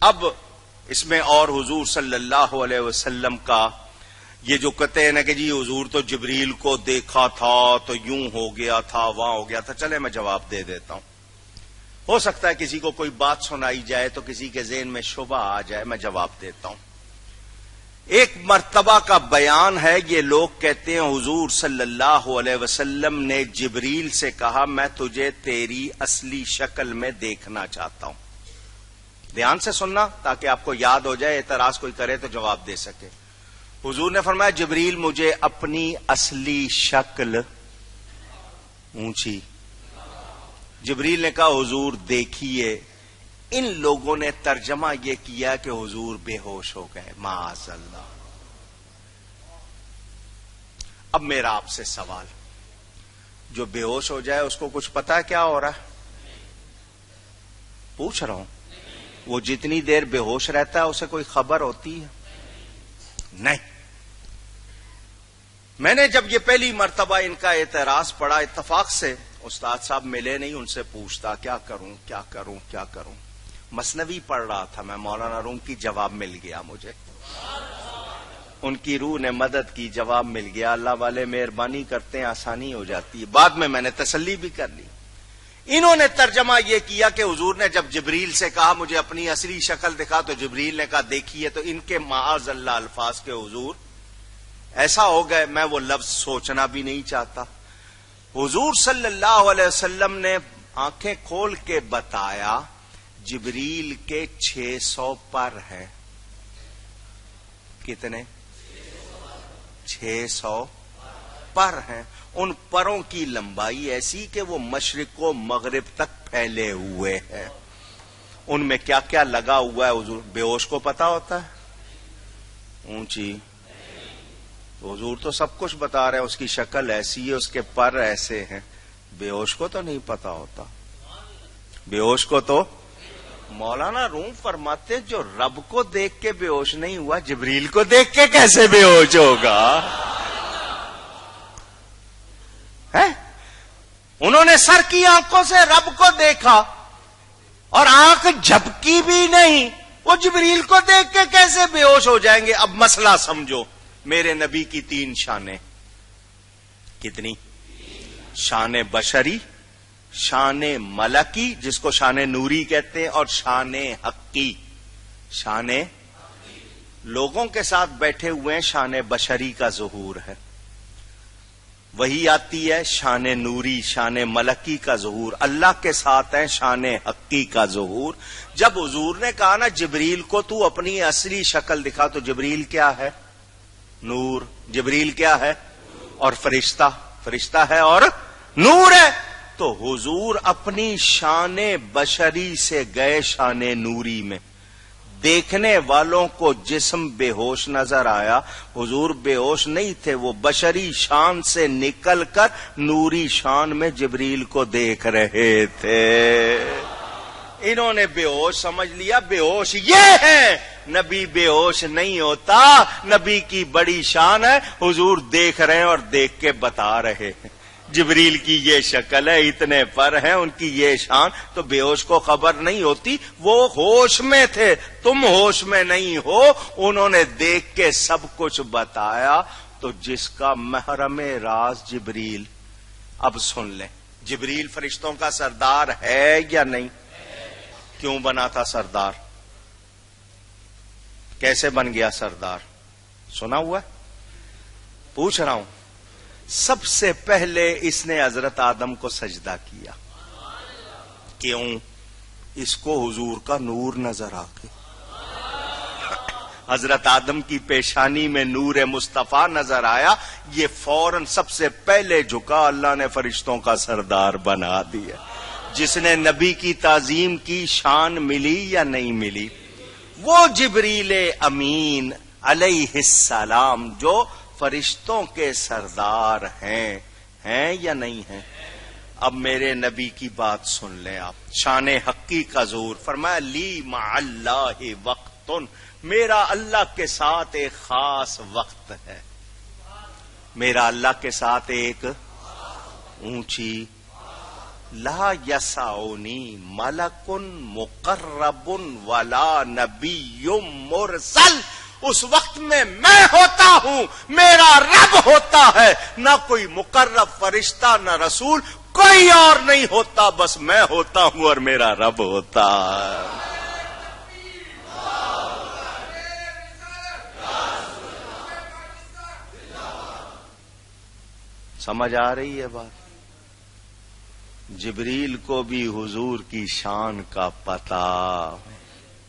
اب اس میں اور حضور صلی اللہ علیہ وسلم کا یہ جو کہتے ہیں نا کہ جی حضور تو جبریل کو دیکھا تھا تو یوں ہو گیا تھا وہاں ہو گیا تھا، چلے میں جواب دے دیتا ہوں. ہو سکتا ہے کسی کو کوئی بات سنائی جائے تو کسی کے ذہن میں شبہ آ جائے، میں جواب دیتا ہوں. ایک مرتبہ کا بیان ہے، یہ لوگ کہتے ہیں حضور صلی اللہ علیہ وسلم نے جبریل سے کہا میں تجھے تیری اصلی شکل میں دیکھنا چاہتا ہوں. دھیان سے سننا تاکہ آپ کو یاد ہو جائے، اعتراض کوئی کرے تو جواب دے سکے. حضور نے فرمایا جبریل مجھے اپنی اصلی شکل اونچی. جبریل نے کہا حضور دیکھیے. ان لوگوں نے ترجمہ یہ کیا کہ حضور بے ہوش ہو گئے. معاذ اللہ. اب میرا آپ سے سوال، جو بے ہوش ہو جائے اس کو کچھ پتا ہے کیا ہو رہا ہے؟ پوچھ رہا ہوں. وہ جتنی دیر بے ہوش رہتا ہے اسے کوئی خبر ہوتی ہے؟ نہیں. میں نے جب یہ پہلی مرتبہ ان کا اعتراض پڑھا، اتفاق سے استاد صاحب ملے نہیں، ان سے پوچھتا کیا کروں کیا کروں کیا کروں. مثنوی پڑھ رہا تھا میں، مولانا روم کی، جواب مل گیا مجھے. ان کی روح نے مدد کی، جواب مل گیا. اللہ والے مہربانی کرتے ہیں، آسانی ہو جاتی ہے. بعد میں نے تسلی بھی کر لی. انہوں نے ترجمہ یہ کیا کہ حضور نے جب جبریل سے کہا مجھے اپنی اصلی شکل دکھا تو جبریل نے کہا دیکھیے. تو ان کے معاذ اللہ الفاظ کے حضور ایسا ہو گئے، میں وہ لفظ سوچنا بھی نہیں چاہتا. حضور صلی اللہ علیہ وسلم نے آنکھیں کھول کے بتایا جبریل کے 600 پر ہیں. کتنے؟ 600 پر ہیں. ان پروں کی لمبائی ایسی کہ وہ مشرق و مغرب تک پھیلے ہوئے ہیں. ان میں کیا کیا لگا ہوا ہے حضور بے ہوش کو پتا ہوتا ہے؟ اونچی. حضور تو سب کچھ بتا رہے ہیں، اس کی شکل ایسی ہے، اس کے پر ایسے ہیں. بے ہوش کو تو نہیں پتا ہوتا. بے ہوش کو تو مولانا روم فرماتے جو رب کو دیکھ کے بے ہوش نہیں ہوا، جبریل کو دیکھ کے کیسے بے ہوش ہوگا؟ ہے؟ انہوں نے سر کی آنکھوں سے رب کو دیکھا اور آنکھ جھپکی بھی نہیں، وہ جبریل کو دیکھ کے کیسے بے ہوش ہو جائیں گے؟ اب مسئلہ سمجھو. میرے نبی کی 3 شانیں. کتنی؟ شان بشری، شان ملکی جس کو شان نوری کہتے ہیں، اور شان حقی. شان لوگوں کے ساتھ بیٹھے ہوئے ہیں، شان بشری کا ظہور ہے. وہی آتی ہے شان نوری، شان ملکی کا ظہور. اللہ کے ساتھ ہے شان حقی کا ظہور. جب حضور نے کہا نا جبریل کو تو اپنی اصلی شکل دکھا، تو جبریل کیا ہے؟ نور. جبریل کیا ہے؟ اور فرشتہ. فرشتہ ہے اور نور ہے. تو حضور اپنی شان بشری سے گئے شان نوری میں. دیکھنے والوں کو جسم بے ہوش نظر آیا، حضور بے ہوش نہیں تھے، وہ بشری شان سے نکل کر نوری شان میں جبریل کو دیکھ رہے تھے. انہوں نے بے ہوش سمجھ لیا. بے ہوش یہ ہے، نبی بے ہوش نہیں ہوتا. نبی کی بڑی شان ہے، حضور دیکھ رہے ہیں اور دیکھ کے بتا رہے ہیں. جبریل کی یہ شکل ہے، اتنے پر ہیں، ان کی یہ شان. تو بے ہوش کو خبر نہیں ہوتی. وہ ہوش میں تھے، تم ہوش میں نہیں ہو. انہوں نے دیکھ کے سب کچھ بتایا. تو جس کا محرم راز جبریل. اب سن لیں، جبریل فرشتوں کا سردار ہے یا نہیں؟ کیوں بنا تھا سردار؟ کیسے بن گیا سردار؟ سنا ہوا ہے؟ پوچھ رہا ہوں. سب سے پہلے اس نے حضرت آدم کو سجدہ کیا. کیوں؟ اس کو حضور کا نور نظر آ کے. حضرت آدم کی پیشانی میں نور مصطفیٰ نظر آیا. یہ فوراً سب سے پہلے جھکا، اللہ نے فرشتوں کا سردار بنا دیا. جس نے نبی کی تعظیم کی شان ملی یا نہیں ملی؟ وہ جبریل امین علیہ السلام جو فرشتوں کے سردار ہیں یا نہیں ہیں؟ اب میرے نبی کی بات سن لیں آپ. شان حقی کا ظہور. فرمایا لی مع اللہ وقت، میرا اللہ کے ساتھ ایک خاص وقت ہے. میرا اللہ کے ساتھ ایک اونچی لا یسعنی ملک مقرب ولا نبی مرسل، اس وقت میں ہوتا ہوں، میرا رب ہوتا ہے، نہ کوئی مقرب فرشتہ نہ رسول، کوئی اور نہیں ہوتا، بس میں ہوتا ہوں اور میرا رب ہوتا ہے۔ سمجھ آ رہی ہے بات؟ جبریل کو بھی حضور کی شان کا پتہ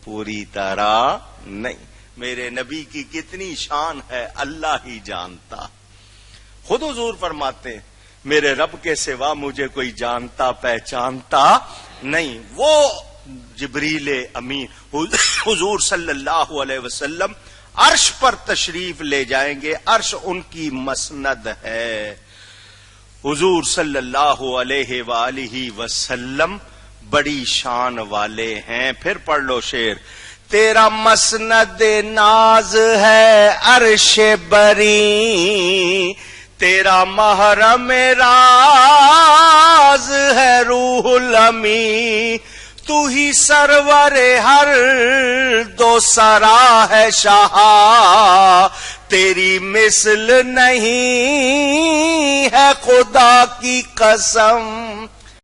پوری طرح نہیں، میرے نبی کی کتنی شان ہے اللہ ہی جانتا۔ خود حضور فرماتے ہیں میرے رب کے سوا مجھے کوئی جانتا پہچانتا نہیں۔ وہ جبریل امین حضور صلی اللہ علیہ وسلم عرش پر تشریف لے جائیں گے، عرش ان کی مسند ہے۔ حضور صلی اللہ علیہ وآلہ وسلم بڑی شان والے ہیں۔ پھر پڑھ لو شعر، تیرا مسند ناز ہے عرش بری، تیرا محرم راز ہے روح الامین، تو ہی سرور ہر دو سرا ہے شاہ، تیری مثل نہیں ہے خدا کی قسم،